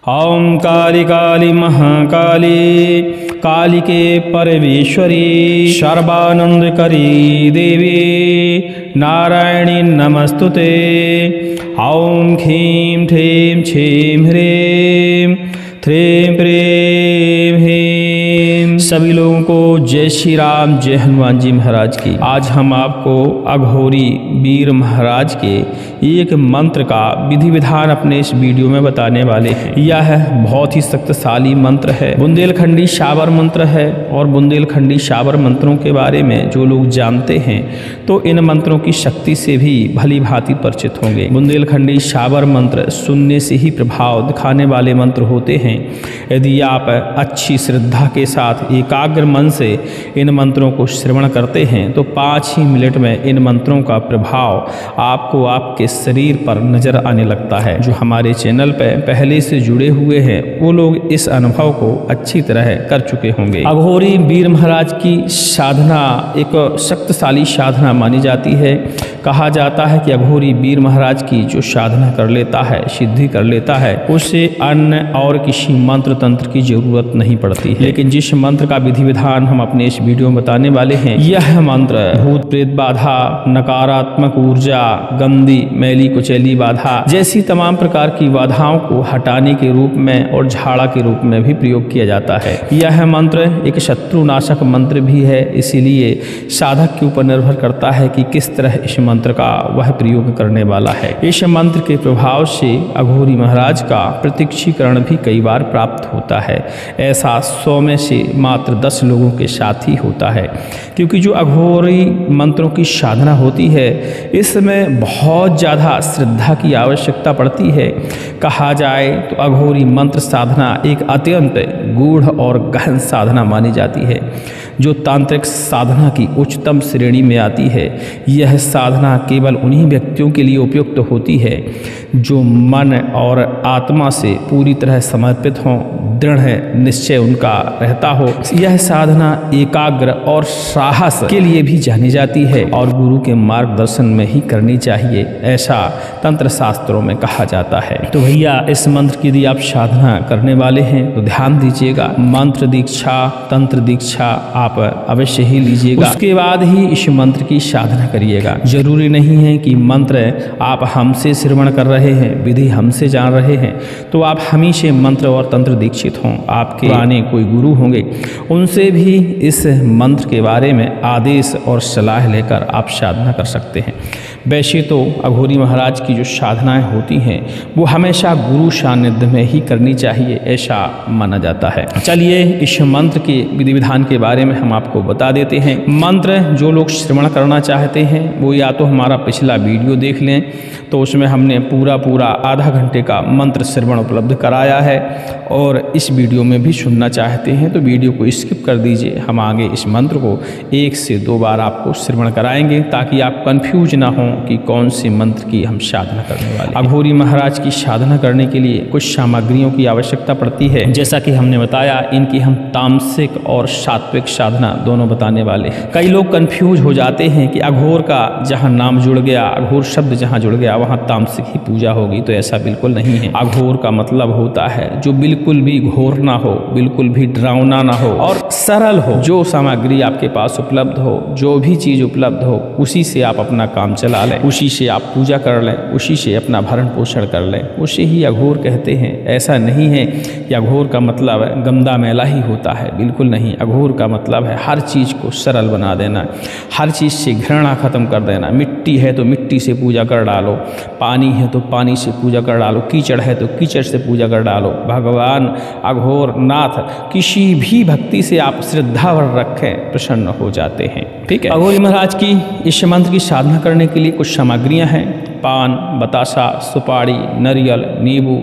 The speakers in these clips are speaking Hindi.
ओम काली काली महाकाली कालिके परमेश्वरी सर्वानंदकरी देवी नारायणी नमस्तुते। ओम ह्रीं ह्रीं छीं ह्रीं ह्रीं प्रीं ह्रीं। सभी लोगों को जय श्री राम, जय हनुमान जी महाराज की। आज हम आपको अघोरी वीर महाराज के एक मंत्र का विधि विधान अपने इस वीडियो में बताने वाले हैं। यह बहुत ही शक्तिशाली मंत्र है, बुंदेलखंडी शाबर मंत्र है। और बुंदेलखंडी शाबर मंत्रों के बारे में जो लोग जानते हैं तो इन मंत्रों की शक्ति से भी भली भांति परिचित होंगे। बुंदेलखंडी शाबर मंत्र सुनने से ही प्रभाव दिखाने वाले मंत्र होते हैं। यदि आप अच्छी श्रद्धा के साथ एकाग्र मन से इन मंत्रों को श्रवण करते हैं तो 5 ही मिनट में इन मंत्रों का प्रभाव आपको आपके शरीर पर नजर आने लगता है। जो हमारे चैनल पर पहले से जुड़े हुए हैं वो लोग इस अनुभव को अच्छी तरह कर चुके होंगे। अघोरी वीर महाराज की साधना एक शक्तिशाली साधना मानी जाती है। कहा जाता है कि अघोरी वीर महाराज की जो साधना कर लेता है, सिद्धि कर लेता है, उसे अन्य और किसी मंत्र तंत्र की जरूरत नहीं पड़ती है। लेकिन जिस मंत्र का विधि विधान हम अपने इस वीडियो में बताने वाले हैं, यह मंत्र भूत प्रेत बाधा, नकारात्मक ऊर्जा, गंदी मैली कुचैली बाधा जैसी तमाम प्रकार की बाधाओं को हटाने के रूप में और झाड़ा के रूप में भी प्रयोग किया जाता है। यह मंत्र एक शत्रुनाशक मंत्र भी है, इसीलिए साधक के ऊपर निर्भर करता है कि किस तरह इस मंत्र का वह प्रयोग करने वाला है। इस मंत्र के प्रभाव से अघोरी महाराज का प्रत्यक्षीकरण भी कई बार प्राप्त होता है। ऐसा 100 में से मात्र 10 लोगों के साथ ही होता है, क्योंकि जो अघोरी मंत्रों की साधना होती है इसमें बहुत ज़्यादा श्रद्धा की आवश्यकता पड़ती है। कहा जाए तो अघोरी मंत्र साधना एक अत्यंत गूढ़ और गहन साधना मानी जाती है, जो तांत्रिक साधना की उच्चतम श्रेणी में आती है। यह साधना केवल उन्हीं व्यक्तियों के लिए उपयुक्त होती है जो मन और आत्मा से पूरी तरह समर्पित हों, दृढ़ निश्चय उनका रहता हो। यह साधना एकाग्र और साहस के लिए भी जानी जाती है और गुरु के मार्गदर्शन में ही करनी चाहिए, ऐसा तंत्र शास्त्रों में कहा जाता है। तो भैया इस मंत्र की यदि आप साधना करने वाले हैं तो ध्यान दीजिएगा, मंत्र दीक्षा, तंत्र दीक्षा आप अवश्य ही लीजिएगा। उसके बाद ही इस मंत्र की साधना करिएगा। जरूरी नहीं है कि मंत्र आप हमसे श्रवण कर रहे हैं, विधि हमसे जान रहे हैं तो आप हम ही से मंत्र और तंत्र दीक्षित हों। आपके पुराने कोई गुरु होंगे, उनसे भी इस मंत्र के बारे में आदेश और सलाह लेकर आप साधना कर सकते हैं। वैसे तो अघोरी महाराज की जो साधनाएं होती हैं वो हमेशा गुरु सानिध्य में ही करनी चाहिए, ऐसा माना जाता है। चलिए इस मंत्र के विधि विधान के बारे में हम आपको बता देते हैं। मंत्र जो लोग श्रवण करना चाहते हैं वो या तो हमारा पिछला वीडियो देख लें, तो उसमें हमने पूरा आधा घंटे का मंत्र श्रवण उपलब्ध कराया है। और इस वीडियो में भी सुनना चाहते हैं तो वीडियो को स्किप कर दीजिए। हम आगे इस मंत्र को 1 से 2 बार आपको श्रवण कराएंगे ताकि आप कंफ्यूज ना हो कि कौन से मंत्र की हम साधना करने वाले हैं। अघोरी महाराज की साधना करने के लिए कुछ सामग्रियों की आवश्यकता पड़ती है। जैसा कि हमने बताया, इनकी हम तामसिक और सात्विक साधना दोनों बताने वाले हैं। कई लोग कंफ्यूज हो जाते हैं कि अघोर का जहाँ नाम जुड़ गया, अघोर शब्द जहाँ जुड़ गया वहाँ तामसिक ही पूजा होगी, तो ऐसा बिल्कुल नहीं है। अघोर का मतलब होता है जो बिल्कुल भी घोर ना हो, बिल्कुल भी डरावना ना हो और सरल हो। जो सामग्री आपके पास उपलब्ध हो, जो भी चीज उपलब्ध हो, उसी से आप अपना काम चला लें, उसी से आप पूजा कर लें, उसी से अपना भरण पोषण कर लें, उसे ही अघोर कहते हैं। ऐसा नहीं है कि अघोर का मतलब गंदा मैला ही होता है, बिल्कुल नहीं। अघोर का मतलब है हर चीज को सरल बना देना, हर चीज से घृणा खत्म कर देना। मिट्टी है तो मिट्टी से पूजा कर डालो, पानी है तो पानी से पूजा कर डालो, कीचड़ है तो कीचड़ से पूजा कर डालो। भगवान अघोर नाथ किसी भी भक्ति से आप श्रद्धावर रखें, प्रसन्न हो जाते हैं। ठीक है। अघोरी महाराज की इस मंत्र की साधना करने के लिए कुछ सामग्रियां हैं। पान, बतासा, सुपारी, नारियल, नींबू,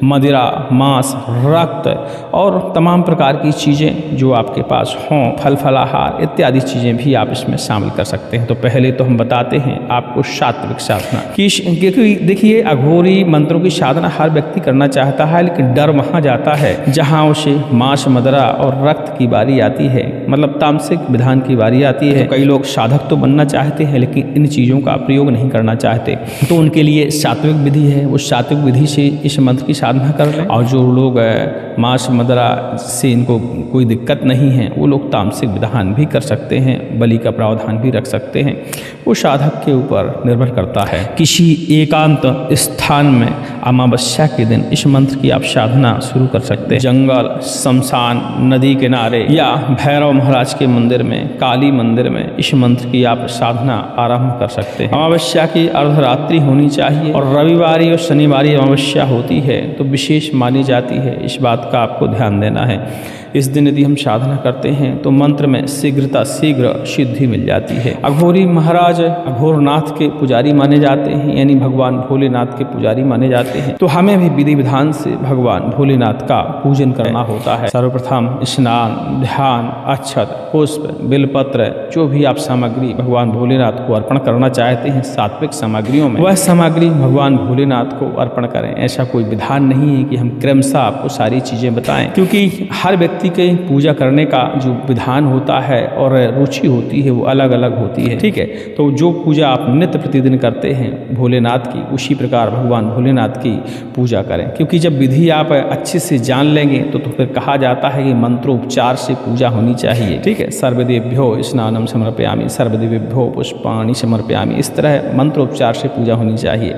मदिरा, मांस, रक्त और तमाम प्रकार की चीज़ें जो आपके पास हों, फल फलाहार इत्यादि चीज़ें भी आप इसमें शामिल कर सकते हैं। तो पहले तो हम बताते हैं आपको सात्विक साधना की, क्योंकि देखिए अघोरी मंत्रों की साधना हर व्यक्ति करना चाहता है, लेकिन डर वहाँ जाता है जहाँ उसे मांस, मदिरा और रक्त की बारी आती है, मतलब तामसिक विधान की बारी आती है। तो कई लोग साधक तो बनना चाहते हैं लेकिन इन चीज़ों का प्रयोग नहीं करना चाहते, तो उनके लिए सात्विक विधि है। उस सात्विक विधि से इस मंत्र की साधना साधना कर लें। और जो लोग मांस मदिरा से इनको कोई दिक्कत नहीं है वो लोग तामसिक विधान भी कर सकते हैं, बलि का प्रावधान भी रख सकते हैं। वो साधक के ऊपर निर्भर करता है। किसी एकांत स्थान में अमावस्या के दिन इस मंत्र की आप साधना शुरू कर सकते हैं। जंगल, शमशान, नदी किनारे या भैरव महाराज के मंदिर में, काली मंदिर में इस मंत्र की आप साधना आरंभ कर सकते हैं। अमावस्या की अर्धरात्रि होनी चाहिए और रविवारी और शनिवारी अमावस्या होती है तो विशेष मानी जाती है। इस बात का आपको ध्यान देना है। इस दिन यदि हम साधना करते हैं तो मंत्र में शीघ्र सिद्धि मिल जाती है। अघोरी महाराज अघोरनाथ के पुजारी माने जाते हैं, यानी भगवान भोलेनाथ के पुजारी माने जाते हैं। तो हमें भी विधि विधान से भगवान भोलेनाथ का पूजन करना होता है। सर्वप्रथम स्नान, ध्यान, अक्षत, पुष्प, बिलपत्र, जो भी आप सामग्री भगवान भोलेनाथ को अर्पण करना चाहते हैं सात्विक सामग्रियों में, वह सामग्री भगवान भोलेनाथ को अर्पण करें। ऐसा कोई विधान नहीं है कि हम क्रमशः आपको सारी चीजें बताएं, क्योंकि हर व्यक्ति के पूजा करने का जो विधान होता है और रुचि होती है वो अलग अलग होती है। ठीक है, तो जो पूजा आप नित्य प्रतिदिन करते हैं भोलेनाथ की, उसी प्रकार भगवान भोलेनाथ की पूजा करें। क्योंकि जब विधि आप अच्छे से जान लेंगे तो फिर कहा जाता है कि मंत्रोपचार से पूजा होनी चाहिए। ठीक है, सर्वदेभ्यो स्नानम समर्पयामि, सर्वदेवेभ्यो पुष्पाणि समर्पयामि, इस तरह मंत्रोपचार से पूजा होनी चाहिए।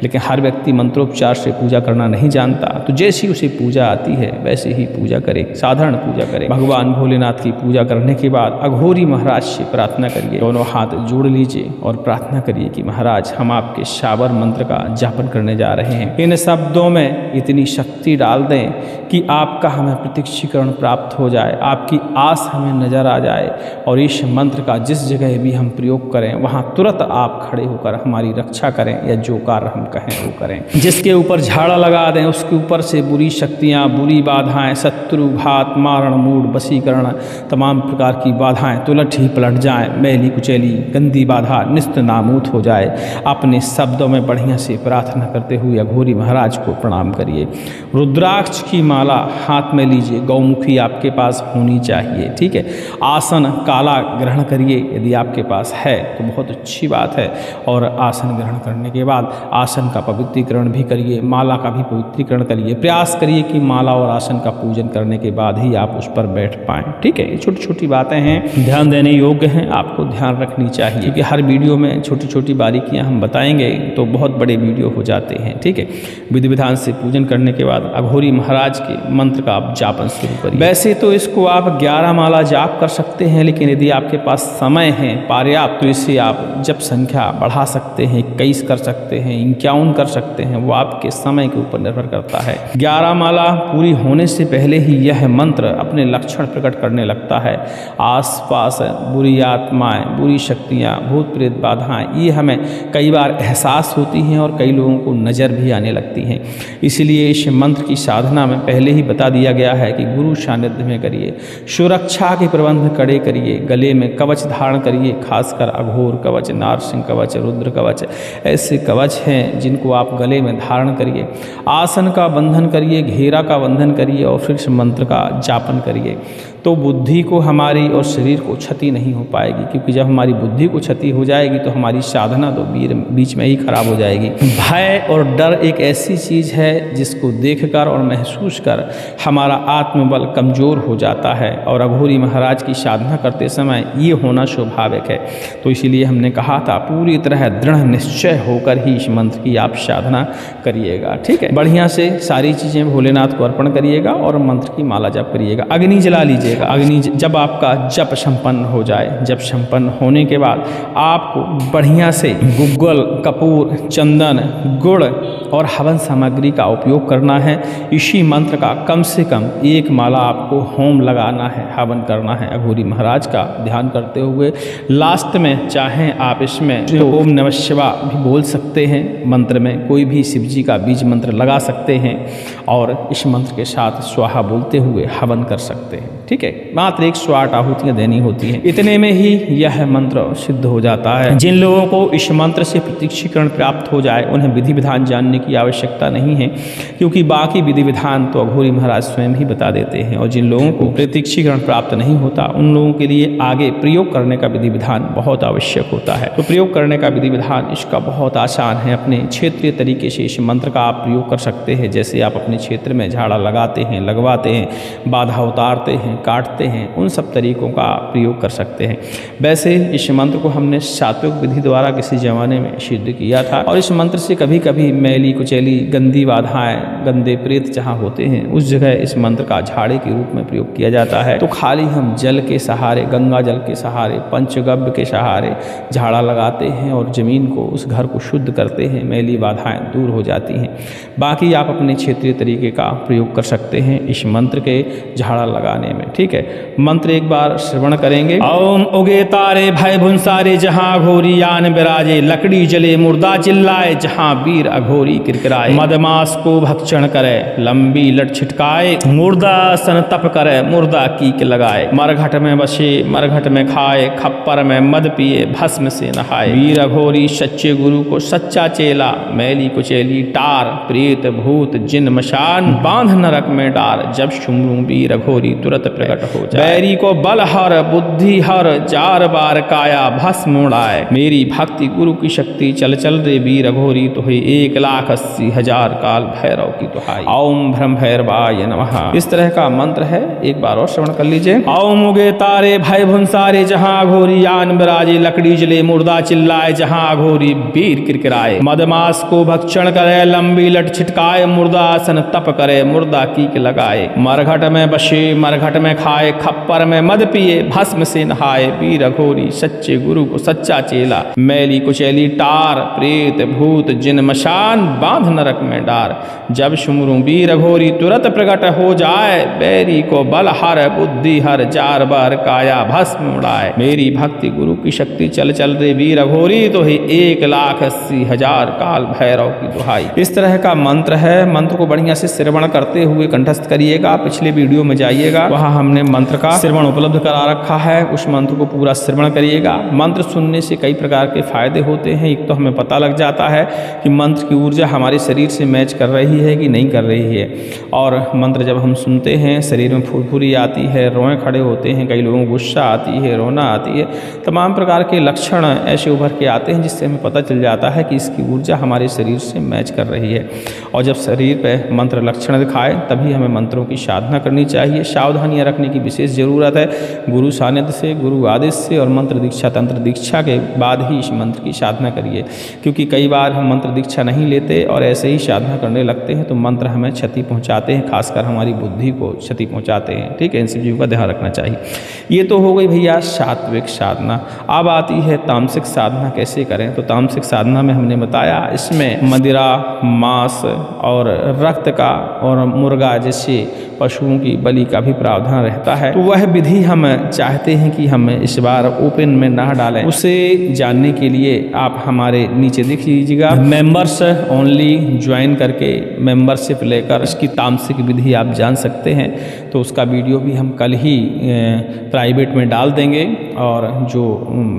लेकिन हर व्यक्ति मंत्रोपचार से पूजा करना नहीं जानता, तो जैसी उसे पूजा आती है वैसे ही पूजा करे, साधारण पूजा करें। भगवान भोलेनाथ की पूजा करने के बाद अघोरी महाराज से प्रार्थना करिए। दोनों हाथ जोड़ लीजिए और प्रार्थना करिए कि महाराज हम आपके शाबर मंत्र का जापन करने जा रहे हैं। इन शब्दों में इतनी शक्ति डाल दें कि आपका हमें प्रत्यक्षीकरण प्राप्त हो जाए, आपकी आस हमें नजर आ जाए और इस मंत्र का जिस जगह भी हम प्रयोग करें वहाँ तुरंत आप खड़े होकर हमारी रक्षा करें या जो कार्य हम कहें वो करें। जिसके ऊपर झाड़ा लगा दें उसके ऊपर से बुरी शक्तियाँ, बुरी बाधाएं, शत्रु, घात, मारण, मूड, वशीकरण, तमाम प्रकार की बाधाएं तुलट ही पलट जाएं, मैली कुचैली गंदी बाधा निस्त नामूत हो जाए। अपने शब्दों में बढ़िया से प्रार्थना करते हुए अघोरी महाराज को प्रणाम करिए। रुद्राक्ष की माला हाथ में लीजिए, गौमुखी आपके पास होनी चाहिए। ठीक है, आसन काला ग्रहण करिए यदि आपके पास है तो बहुत अच्छी बात है। और आसन ग्रहण करने के बाद आसन का पवित्रीकरण भी करिए, माला का भी पवित्रीकरण करिए। प्रयास करिए कि माला और आसन का पूजन करने के बाद ही आप उस पर बैठ पाएं। ठीक है, ये छोटी छोटी बातें हैं, ध्यान देने योग्य हैं, आपको ध्यान रखनी चाहिए, क्योंकि हर वीडियो में छोटी छोटी बारीकियां हम बताएंगे तो बहुत बड़े वीडियो हो जाते हैं। ठीक है, विधि विधान से पूजन करने के बाद अघोरी महाराज के मंत्र का आप जापन शुरू करिए। वैसे तो इसको आप 11 माला जाप कर सकते हैं, लेकिन यदि आपके पास समय है पर्याप्त तो इसे आप जप संख्या बढ़ा सकते हैं, 21 कर सकते हैं, 51 कर सकते हैं, वो आपके समय के ऊपर निर्भर करता है। 11 माला पूरी होने से पहले ही यह मंत्र अपने लक्षण प्रकट करने लगता है। आसपास बुरी आत्माएं, बुरी शक्तियां, भूत प्रेत बाधाएं, ये हमें कई बार एहसास होती हैं और कई लोगों को नज़र भी आने लगती हैं। इसलिए इस मंत्र की साधना में पहले ही बता दिया गया है कि गुरु सानिध्य में करिए, सुरक्षा के प्रबंध कड़े करिए, गले में कवच धारण करिए, खासकर अघोर कवच, नारसिंह कवच, रुद्र कवच, ऐसे कवच हैं जिनको आप गले में धारण करिए। आसन का बंधन करिए, घेरा का बंधन करिए और फिर मंत्र का जापन करिए। तो बुद्धि को हमारी और शरीर को क्षति नहीं हो पाएगी, क्योंकि जब हमारी बुद्धि को क्षति हो जाएगी तो हमारी साधना तो बीच में ही खराब हो जाएगी। भय और डर एक ऐसी चीज़ है जिसको देखकर और महसूस कर हमारा आत्मबल कमज़ोर हो जाता है, और अघोरी महाराज की साधना करते समय ये होना स्वाभाविक है। तो इसीलिए हमने कहा था पूरी तरह दृढ़ निश्चय होकर ही इस मंत्र की आप साधना करिएगा। ठीक है, बढ़िया से सारी चीज़ें भोलेनाथ को अर्पण करिएगा और मंत्र की माला जप करिएगा। अग्नि जला लीजिए। अग्नि जब आपका जप संपन्न हो जाए, जप संपन्न होने के बाद आपको बढ़िया से गुग्गल, कपूर, चंदन, गुड़ और हवन सामग्री का उपयोग करना है। इसी मंत्र का कम से कम 1 माला आपको होम लगाना है, हवन करना है अघोरी महाराज का ध्यान करते हुए। लास्ट में चाहें आप इसमें ओम नमः शिवाय भी बोल सकते हैं, मंत्र में कोई भी शिव जी का बीज मंत्र लगा सकते हैं और इस मंत्र के साथ स्वाहा बोलते हुए हवन कर सकते हैं। ठीक है, मात्र 108 आहुतियाँ देनी होती हैं। इतने में ही यह मंत्र सिद्ध हो जाता है। जिन लोगों को इस मंत्र से प्रत्यक्षीकरण प्राप्त हो जाए उन्हें विधि विधान जानने की आवश्यकता नहीं है, क्योंकि बाकी विधि विधान तो अघोरी महाराज स्वयं ही बता देते हैं। और जिन लोगों को प्रत्यक्षीकरण प्राप्त नहीं होता उन लोगों के लिए आगे प्रयोग करने का विधि विधान बहुत आवश्यक होता है। तो प्रयोग करने का विधि विधान इसका बहुत आसान है। अपने क्षेत्रीय तरीके से इस मंत्र का आप प्रयोग कर सकते हैं। जैसे आप अपने क्षेत्र में झाड़ा लगाते हैं, लगवाते हैं, बाधा उतारते हैं, काटते हैं, उन सब तरीकों का प्रयोग कर सकते हैं। वैसे इस मंत्र को हमने सात्विक विधि द्वारा किसी जमाने में सिद्ध किया था। और इस मंत्र से कभी कभी मैली कुचैली गंदी बाधाएं, गंदे प्रेत जहाँ होते हैं उस जगह इस मंत्र का झाड़े के रूप में प्रयोग किया जाता है। तो खाली हम जल के सहारे, गंगा जल के सहारे, पंचगव्य के सहारे झाड़ा लगाते हैं और जमीन को, उस घर को शुद्ध करते हैं, मैली बाधाएं दूर हो जाती हैं। बाकी आप अपने क्षेत्रीय तरीके का प्रयोग कर सकते हैं इस मंत्र के झाड़ा लगाने में। ठीक है, मंत्र एक बार श्रवण करेंगे। ओम उगे तारे भय भुंसारे जहाँ अघोरी यान बिराजे, लकड़ी जले मुर्दा चिल्लाए जहाँ वीर अघोरी किरकिराए, मदमास को भक्षण करे लंबी लट छिटकाए, मुर्दा सन तप करे मुर्दा कीक लगाए, मरघट में बसे मरघट में खाए, खप्पर में मद पिए भस्म से नहाए, वीर अघोरी सच्चे गुरु को सच्चा चेला, मैली कुचैली टार प्रेत भूत जिन मशान, बांध नरक में डार जब शुम्रू वीर अघोरी तुरंत प्रकट हो जाए, बैरी को बल हर बुद्धि हर जार बार काया भस्म उड़ाए, मेरी भक्ति गुरु की शक्ति चल चल रे वीर अघोरी तुहे 1,80,000 काल भैरव की दुहाई, ओम भ्रम भैरवाय नमः। इस तरह का मंत्र है, एक बार और श्रवण कर लीजिए। ओम उगे तारे भय भुंसारे जहाँ अघोरी यान बिराजे, लकड़ी जले मुर्दा चिल्लाए जहाँ अघोरी वीर किरकिराए, मदमास को भक्षण करे लंबी लट छिटकाए, मुर्दा आसन तप करे मुर्दा कीक लगाए, मरघट में बसे मरघट में खाए, खप्पर में मद पिए भस्म से नहाए, वीर अघोरी सच्चे गुरु को सच्चा चेला, मैली कुचैली टार प्रेत भूत जिन मशान, बांध नरक में डार जब शुम्रू वीर अघोरी तुरंत प्रकट हो जाए, बैरी को बल हर बुद्धि हर जार बार काया भस्म उड़ाए, मेरी भक्ति गुरु की शक्ति चल चल रे वीर अघोरी तो ही 1,80,000 काल भैरव की दुहाई। इस तरह का मंत्र है। मंत्र को बढ़िया से श्रवण करते हुए कंठस्थ करिएगा। पिछले वीडियो में जाइएगा, वहां हमने मंत्र का श्रवण उपलब्ध करा रखा है, उस मंत्र को पूरा श्रवण करिएगा। मंत्र सुनने से कई प्रकार के फायदे होते हैं। एक तो हमें पता लग जाता है कि मंत्र की ऊर्जा हमारे शरीर से मैच कर रही है कि नहीं कर रही है, और मंत्र जब हम सुनते हैं शरीर में फुरफुरी आती है, रोए खड़े होते हैं, कई लोगों को गुस्सा आती है, रोना आती है, तमाम प्रकार के लक्षण ऐसे उभर के आते हैं जिससे हमें पता चल जाता है कि इसकी ऊर्जा हमारे शरीर से मैच कर रही है। और जब शरीर पर मंत्र लक्षण दिखाए तभी हमें मंत्रों की साधना करनी चाहिए। सावधानियाँ रखने की विशेष ज़रूरत है। गुरु सानिध्य से, गुरु आदेश से और मंत्र दीक्षा तंत्र दीक्षा के बाद ही इस मंत्र की साधना करिए, क्योंकि कई बार हम मंत्र दीक्षा नहीं लेते और ऐसे ही साधना करने लगते हैं तो मंत्र हमें क्षति पहुंचाते हैं, खासकर हमारी बुद्धि को क्षति पहुंचाते हैं। ठीक है, इन सब चीज़ों का ध्यान रखना चाहिए। ये तो हो गई भैया सात्विक साधना। अब आती है तामसिक साधना कैसे करें। तो तामसिक साधना में हमने बताया इसमें मदिरा, मांस और रक्त का और मुर्गा जैसे पशुओं की बलि का भी प्रावधान रहता है। तो वह विधि हम चाहते हैं कि हम इस बार ओपन में ना डालें। उसे जानने के लिए आप हमारे नीचे देख लीजिएगा, मेंबर्स ओनली ज्वाइन करके मेंबरशिप लेकर इसकी तामसिक विधि आप जान सकते हैं। तो उसका वीडियो भी हम कल ही प्राइवेट में डाल देंगे और जो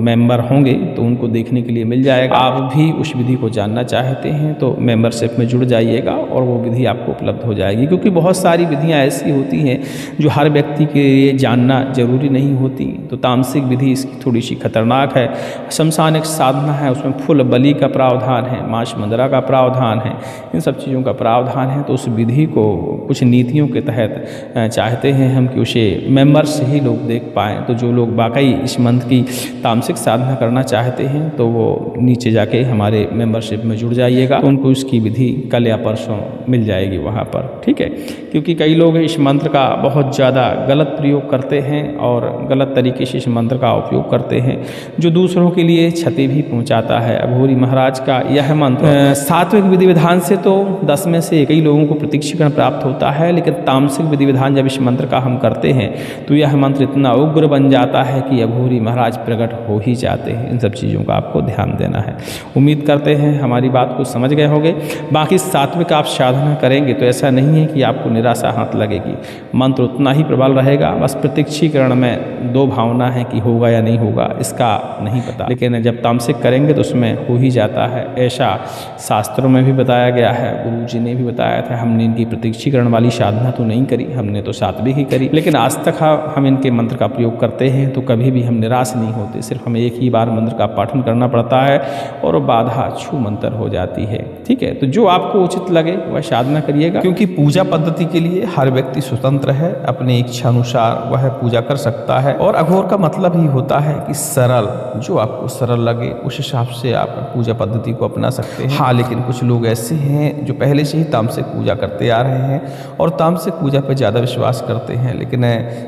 मेंबर होंगे तो उनको देखने के लिए मिल जाएगा। आप भी उस विधि को जानना चाहते हैं तो मेंबरशिप में जुड़ जाइएगा और वो विधि आपको उपलब्ध हो जाएगी, क्योंकि बहुत सारी विधियाँ ऐसी होती हैं जो हर व्यक्ति के लिए जानना जरूरी नहीं होती। तो तामसिक विधि इसकी थोड़ी सी खतरनाक है। शमशान एक साधना है, उसमें फुल बलि का प्रावधान है, मांस मदिरा का प्रावधान है, इन सब चीज़ों का प्रावधान है। तो उस विधि को कुछ नीतियों के तहत चाहते हैं हम कि उसे मेंबर्स ही लोग देख पाएँ। तो जो लोग वाकई इस मंत्र की तामसिक साधना करना चाहते हैं तो वो नीचे जाके हमारे मेंबरशिप में जुड़ जाइएगा, तो उनको इसकी विधि कल या परसों मिल जाएगी वहाँ पर। ठीक है, क्योंकि कई लोग इस मंत्र का बहुत ज़्यादा गलत प्रयोग करते हैं और गलत तरीके से इस मंत्र का उपयोग करते हैं, जो दूसरों के लिए क्षति भी पहुँचाता है। अघोरी महाराज का यह मंत्र सात्विक विधि विधान से तो 10 में से कई लोगों को प्रत्यक्षीकरण प्राप्त होता है, लेकिन तामसिक विधि विधान जब इस मंत्र का हम करते हैं तो यह मंत्र इतना उग्र बन जाता है कि अघोरी महाराज प्रकट हो ही जाते हैं। इन सब चीज़ों का आपको ध्यान देना है। उम्मीद करते हैं हमारी बात को समझ गए होंगे। बाकी सात्विक आप साधना करेंगे तो ऐसा नहीं है कि आपको निराशा हाथ लगेगी। मंत्र उतना ही प्रबल रहेगा, बस प्रत्यक्षीकरण में दो भावना है कि होगा या नहीं होगा, इसका नहीं पता। लेकिन जब तामसिक करेंगे तो उसमें हो ही जाता है। ऐसा शास्त्रों में भी बताया गया है, गुरु जी ने भी बताया था। हमने इनकी प्रत्यक्षीकरण वाली साधना तो नहीं करी, हमने तो सात्विक ही करी, लेकिन आज तक हम इनके मंत्र का प्रयोग करते हैं तो कभी भी हम निराश नहीं होते। सिर्फ हमें एक ही बार मंत्र का पाठन करना पड़ता है और बाधा छू मंत्र हो जाती है। ठीक है, तो जो आपको उचित लगे वह साधना करिएगा, क्योंकि पूजा पद्धति के लिए हर व्यक्ति स्वतंत्र है, अपने इच्छा अनुसार वह पूजा कर सकता है। और अघोर का मतलब ही होता है कि सरल, जो आपको सरल लगे उस हिसाब से आप पूजा पद्धति को अपना सकते हैं। हाँ, लेकिन कुछ लोग ऐसे हैं जो पहले से ही तामसिक पूजा करते आ रहे हैं और तामसिक पूजा पर ज़्यादा विश्वास करते हैं, लेकिन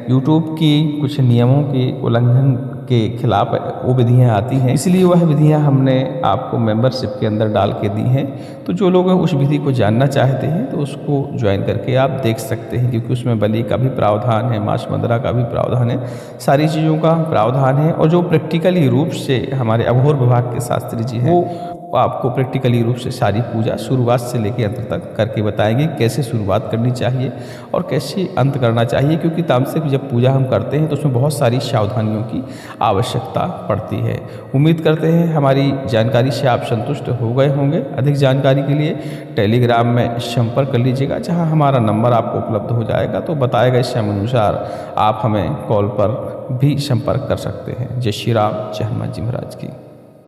यूट्यूब की कुछ नियमों के उल्लंघन के खिलाफ वो विधियाँ आती हैं, इसलिए वह विधियाँ हमने आपको मेंबरशिप के अंदर डाल के दी हैं। तो जो लोग उस विधि को जानना चाहते हैं तो उसको ज्वाइन करके आप देख सकते हैं, क्योंकि उसमें बलि का भी प्रावधान है, मांस मदिरा का भी प्रावधान है, सारी चीज़ों का प्रावधान है। और जो प्रैक्टिकली रूप से हमारे अघोर विभाग के शास्त्री जी हैं वो आपको प्रैक्टिकली रूप से सारी पूजा शुरुआत से लेकर अंत तक करके बताएंगे, कैसे शुरुआत करनी चाहिए और कैसे अंत करना चाहिए। क्योंकि तामसिक जब पूजा हम करते हैं तो उसमें बहुत सारी सावधानियों की आवश्यकता पड़ती है। उम्मीद करते हैं हमारी जानकारी से आप संतुष्ट हो गए होंगे। अधिक जानकारी के लिए टेलीग्राम में संपर्क कर लीजिएगा, जहां हमारा नंबर आपको उपलब्ध हो जाएगा। तो बताए गए समय अनुसार आप हमें कॉल पर भी संपर्क कर सकते हैं। जय श्री राम, जय हनुमान जी महाराज की।